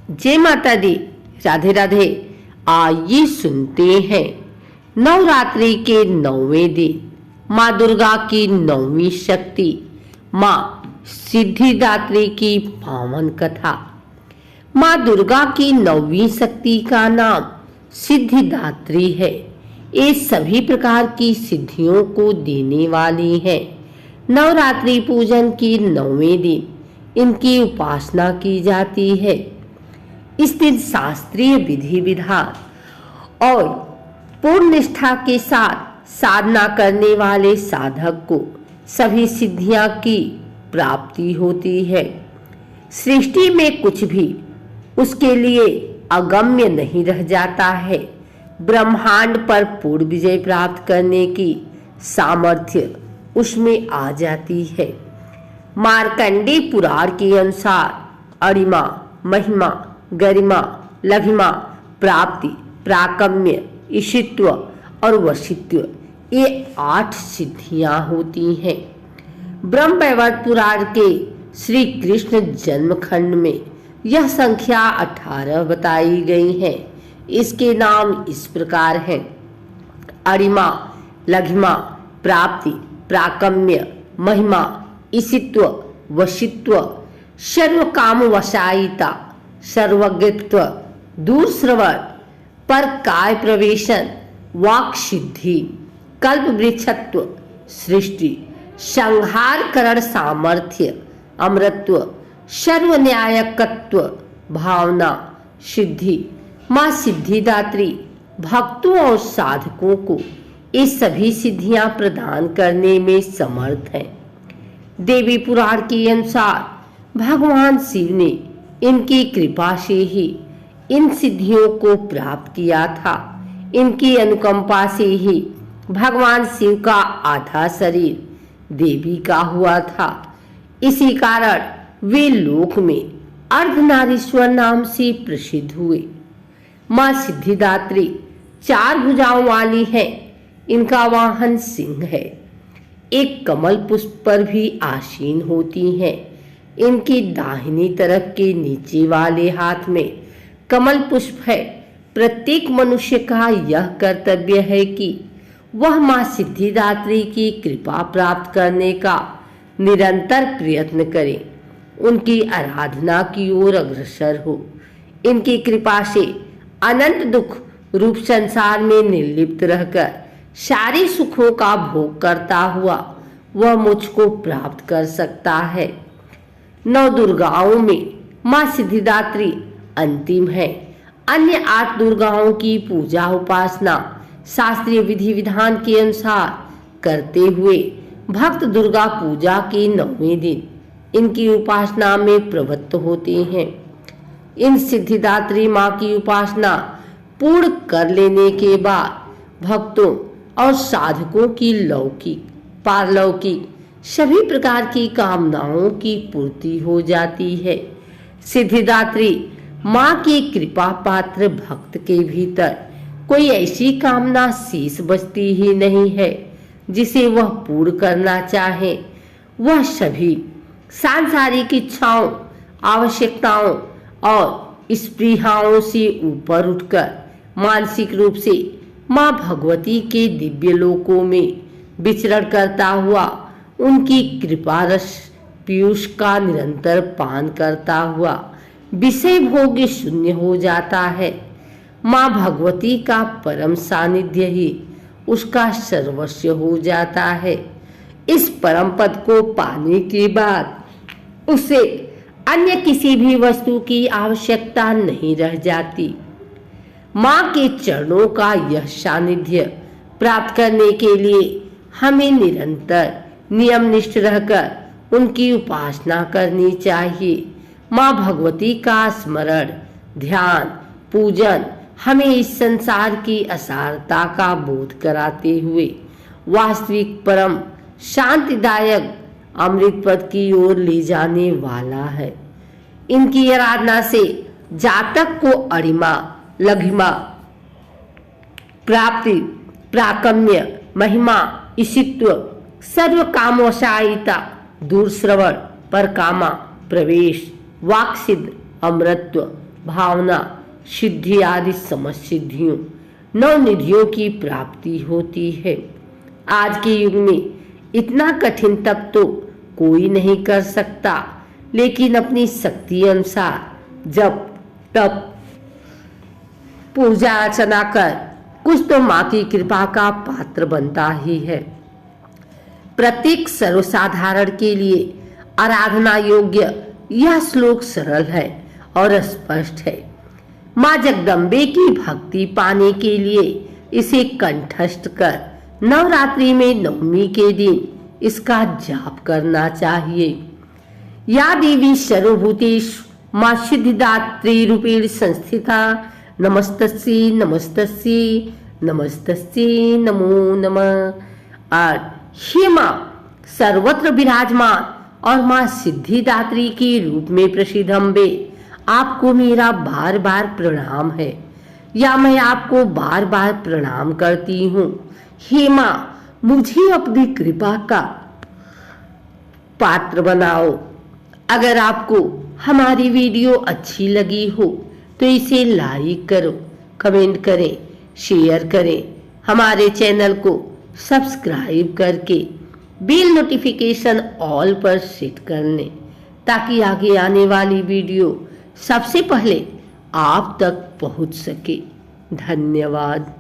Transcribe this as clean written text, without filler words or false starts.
जय माता दी, राधे राधे। आइए सुनते हैं नवरात्रि के 9वें दिन माँ दुर्गा की 9वीं शक्ति माँ सिद्धिदात्री की पावन कथा। माँ दुर्गा की 9वीं शक्ति का नाम सिद्धिदात्री है। ये सभी प्रकार की सिद्धियों को देने वाली है। नवरात्रि पूजन की 9वें दिन इनकी उपासना की जाती है। इस दिन शास्त्रीय विधि विधान और पूर्ण निष्ठा के साथ साधना करने वाले साधक को सभी सिद्धियां की प्राप्ति होती है। सृष्टि में कुछ भी उसके लिए अगम्य नहीं रह जाता है। ब्रह्मांड पर पूर्ण विजय प्राप्त करने की सामर्थ्य उसमें आ जाती है। मार्कंडेय पुराण के अनुसार अणिमा, महिमा, गरिमा, लघिमा, प्राप्ति, प्राकम्य, ईशित्व और वशित्व, ये 8 सिद्धियां होती हैं। ब्रह्म वैवर्त पुराण के श्री कृष्ण जन्मखंड में यह संख्या 18 बताई गई है। इसके नाम इस प्रकार हैं: अणिमा, लघिमा, प्राप्ति, प्राकम्य, महिमा, ईशित्व, वशित्व, सर्वकाम वशायिता, सर्वज्ञत्व, दूरश्रवण, पर काय प्रवेशन, वाक् सिद्धि, कल्प वृक्षत्व, सृष्टि, संहार करण सामर्थ्य, अमरत्व, सर्वन्यायकत्व, भावना, सिद्धि। माँ सिद्धिदात्री भक्तों और साधकों को ये सभी सिद्धियां प्रदान करने में समर्थ हैं। देवी पुराण के अनुसार भगवान शिव ने इनकी कृपा से ही इन सिद्धियों को प्राप्त किया था। इनकी अनुकंपा से ही भगवान शिव का आधा शरीर देवी का हुआ था। इसी कारण वे लोक में अर्धनारीश्वर नाम से प्रसिद्ध हुए। माँ सिद्धिदात्री 4 भुजाओं वाली है। इनका वाहन सिंह है। एक कमल पुष्प पर भी आसीन होती हैं। इनकी दाहिनी तरफ के नीचे वाले हाथ में कमल पुष्प है। प्रत्येक मनुष्य का यह कर्तव्य है कि वह माँ सिद्धिदात्री की कृपा प्राप्त करने का निरंतर प्रयत्न करे, उनकी आराधना की ओर अग्रसर हो। इनकी कृपा से अनंत दुख रूप संसार में निर्लिप्त रहकर सारे सुखों का भोग करता हुआ वह मुझको प्राप्त कर सकता है। 9 दुर्गाओं में माँ सिद्धिदात्री अंतिम है। अन्य 8 दुर्गाओं की पूजा उपासना शास्त्रीय विधि विधान के अनुसार करते हुए भक्त दुर्गा पूजा के 9वें दिन इनकी उपासना में प्रवृत्त होते हैं। इन सिद्धिदात्री माँ की उपासना पूर्ण कर लेने के बाद भक्तों और साधकों की लौकिक, पारलौकिक सभी प्रकार की कामनाओं की पूर्ति हो जाती है। सिद्धिदात्री माँ की कृपा पात्र भक्त के भीतर कोई ऐसी कामना शेष बचती ही नहीं है जिसे वह पूर्ण करना चाहे। वह सभी सांसारिक इच्छाओं, आवश्यकताओं और स्पृहाओं से ऊपर उठकर मानसिक रूप से माँ भगवती के दिव्य लोकों में विचरण करता हुआ उनकी कृपा रस पीयूष का निरंतर पान करता हुआ विषय भोग शून्य हो जाता है। माँ भगवती का परम सानिध्य ही उसका सर्वस्व हो जाता है। इस परम पद को पाने के बाद उसे अन्य किसी भी वस्तु की आवश्यकता नहीं रह जाती। माँ के चरणों का यह सानिध्य प्राप्त करने के लिए हमें निरंतर नियमनिष्ठ रहकर उनकी उपासना करनी चाहिए। माँ भगवती का स्मरण, ध्यान, पूजन हमें इस संसार की असारता का बोध कराते हुए वास्तविक परम शांतिदायक अमृत पद की ओर ले जाने वाला है। इनकी आराधना से जातक को अणिमा, लघिमा, प्राप्ति, प्राकम्य, महिमा, ईशित्व, सर्व कामवशायिता, दूरश्रवण, परकामा, प्रवेश, वाक्सिद्ध, अमरत्व, भावना, सिद्धि आदि समस्त सिद्धियों, नौ निधियों की प्राप्ति होती है। आज के युग में इतना कठिन तप तो कोई नहीं कर सकता, लेकिन अपनी शक्ति अनुसार जब तप पूजा अर्चना कर कुछ तो माँ की कृपा का पात्र बनता ही है। प्रत्येक सर्वसाधारण के लिए आराधना योग्य यह श्लोक सरल है और स्पष्ट है। माँ जगदम्बे की भक्ति पाने के लिए इसे कंठस्थ कर नवरात्रि में नवमी के दिन इसका जाप करना चाहिए। या देवी सर्वभूतेषु माँ सिद्धिदात्री रूपेण संस्थिता नमस्तस्यै नमस्तस्यै नमस्तस्यै नमो नमः। और हे माँ सर्वत्र विराजमान और माँ सिद्धिदात्री के रूप में प्रसिद्ध अम्बे, आपको मेरा बार बार प्रणाम है, या मैं आपको बार बार प्रणाम करती हूँ। हे माँ मुझे अपनी कृपा का पात्र बनाओ। अगर आपको हमारी वीडियो अच्छी लगी हो तो इसे लाइक करो, कमेंट करें, शेयर करें। हमारे चैनल को सब्सक्राइब करके बेल नोटिफिकेशन ऑल पर सेट कर लें, ताकि आगे आने वाली वीडियो सबसे पहले आप तक पहुंच सके। धन्यवाद।